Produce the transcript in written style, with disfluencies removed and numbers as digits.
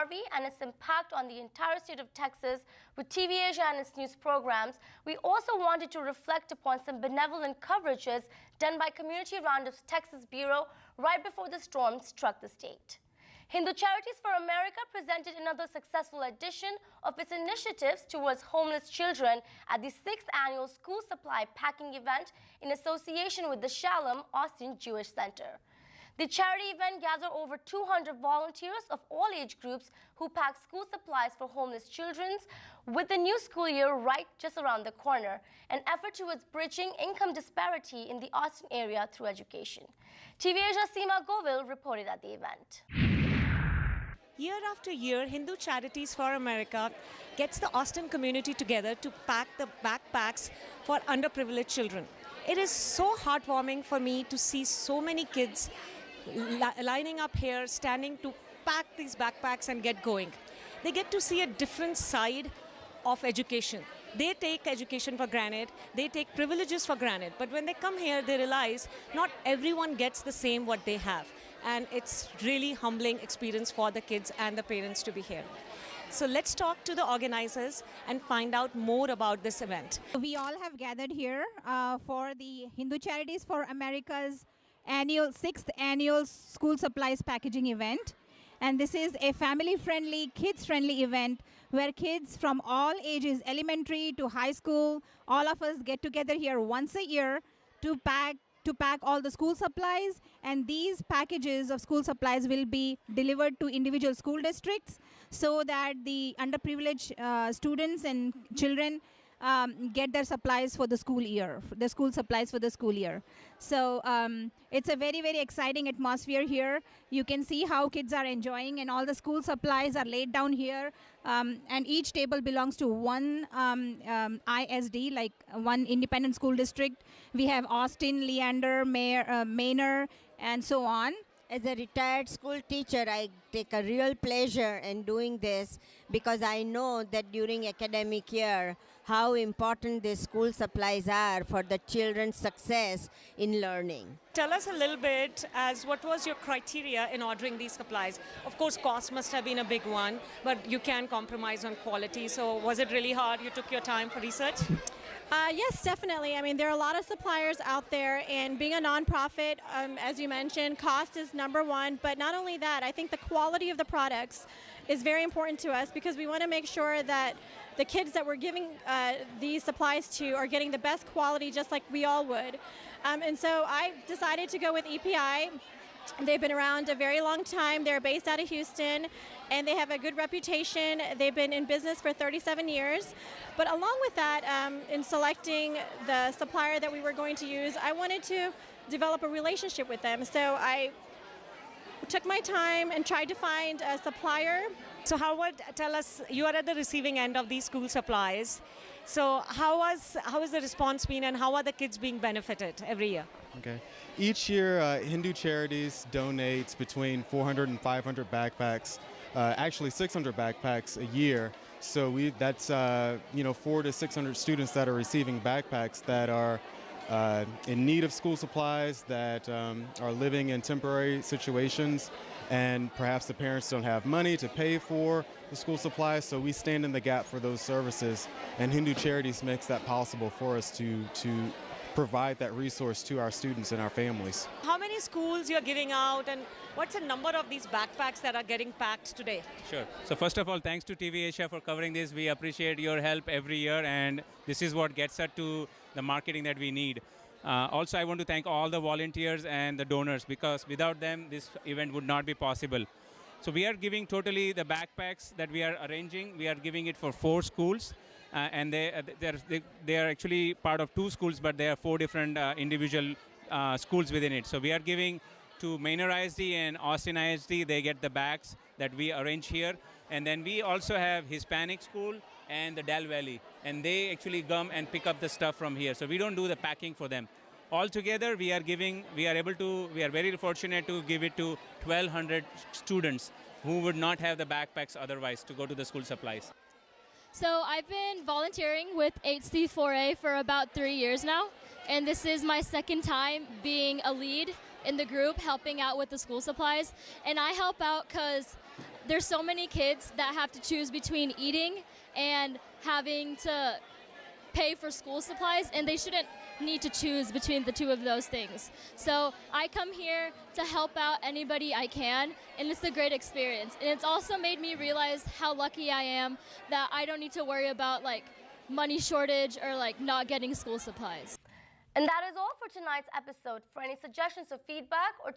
Harvey and its impact on the entire state of Texas with TV Asia and its news programs, we also wanted to reflect upon some benevolent coverages done by Community Roundup's Texas Bureau right before the storm struck the state. Hindu Charities for America presented another successful edition of its initiatives towards homeless children at the 6th annual school supply packing event in association with the Shalom Austin Jewish Center. The charity event gathered over 200 volunteers of all age groups who packed school supplies for homeless children with the new school year right just around the corner, an effort towards bridging income disparity in the Austin area through education. TV Asia's Seema Govil reported at the event. Year after year, Hindu Charities for America gets the Austin community together to pack the backpacks for underprivileged children. It is so heartwarming for me to see so many kids lining up here, standing to pack these backpacks and get going. They get to see a different side of education. They take education for granted, they take privileges for granted, but when they come here, they realize not everyone gets the same what they have. And it's really humbling experience for the kids and the parents to be here. So let's talk to the organizers and find out more about this event. We all have gathered here for the Hindu Charities for America's 6th annual school supplies packaging event. And this is a family-friendly, kids-friendly event where kids from all ages, elementary to high school, all of us get together here once a year to pack all the school supplies, and these packages of school supplies will be delivered to individual school districts so that the underprivileged students and children get their supplies for the school year, the school supplies for the school year. So it's a very, very exciting atmosphere here. You can see how kids are enjoying, and all the school supplies are laid down here. And each table belongs to one ISD, like one independent school district. We have Austin, Leander, Manor, and so on. As a retired school teacher, I take a real pleasure in doing this because I know that during academic year, how important these school supplies are for the children's success in learning. Tell us a little bit as what was your criteria in ordering these supplies? Of course, cost must have been a big one, but you can compromise on quality. So was it really hard? You took your time for research? Yes, definitely. I mean, there are a lot of suppliers out there, and being a nonprofit, as you mentioned, cost is number one. But not only that, I think the quality of the products is very important to us because we want to make sure that the kids that we're giving these supplies to are getting the best quality, just like we all would. And so I decided to go with EPI. They've been around a very long time. They're based out of Houston, and they have a good reputation. They've been in business for 37 years. But along with that, in selecting the supplier that we were going to use, I wanted to develop a relationship with them. So I took my time and tried to find a supplier. So tell us, you are at the receiving end of these school supplies. So how has the response been, and how are the kids being benefited every year? Okay. Each year, Hindu Charities donates between 400 and 500 backpacks, actually 600 backpacks a year. So that's 400 to 600 students that are receiving backpacks that are in need of school supplies, that are living in temporary situations, and perhaps the parents don't have money to pay for the school supplies. So we stand in the gap for those services, and Hindu Charities makes that possible for us to provide that resource to our students and our families. How many schools you're giving out, and what's the number of these backpacks that are getting packed today? Sure. So first of all, thanks to TV Asia for covering this. We appreciate your help every year, and this is what gets us to the marketing that we need. Also, I want to thank all the volunteers and the donors, because without them, this event would not be possible. So we are giving totally the backpacks that we are arranging. We are giving it for 4 schools. And they are actually part of 2 schools, but there are 4 different individual schools within it. So we are giving to Manor ISD and Austin ISD. They get the bags that we arrange here. And then we also have Hispanic school and the DeValle, and they actually come and pick up the stuff from here. So we don't do the packing for them. Altogether, we are very fortunate to give it to 1,200 students who would not have the backpacks otherwise to go to the school supplies. So I've been volunteering with HC4A for about 3 years now, and this is my second time being a lead in the group helping out with the school supplies. And I help out because there's so many kids that have to choose between eating and having to pay for school supplies, and they shouldn't need to choose between the two of those things. So I come here to help out anybody I can, and it's a great experience. And it's also made me realize how lucky I am that I don't need to worry about like money shortage or like not getting school supplies. And that is all for tonight's episode. For any suggestions or feedback or to